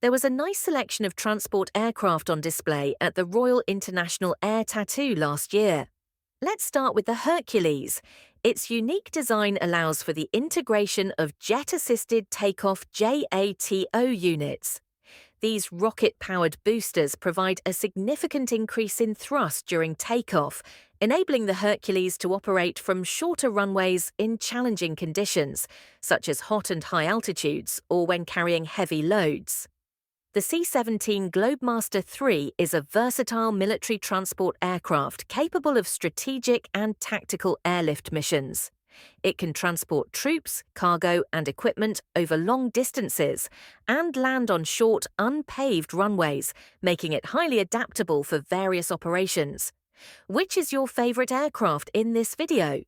There was a nice selection of transport aircraft on display at the Royal International Air Tattoo last year. Let's start with the Hercules. Its unique design allows for the integration of jet-assisted takeoff JATO units. These rocket-powered boosters provide a significant increase in thrust during takeoff, enabling the Hercules to operate from shorter runways in challenging conditions, such as hot and high altitudes or when carrying heavy loads. The C-17 Globemaster III is a versatile military transport aircraft capable of strategic and tactical airlift missions. It can transport troops, cargo, and equipment over long distances and land on short, unpaved runways, making it highly adaptable for various operations. Which is your favorite aircraft in this video?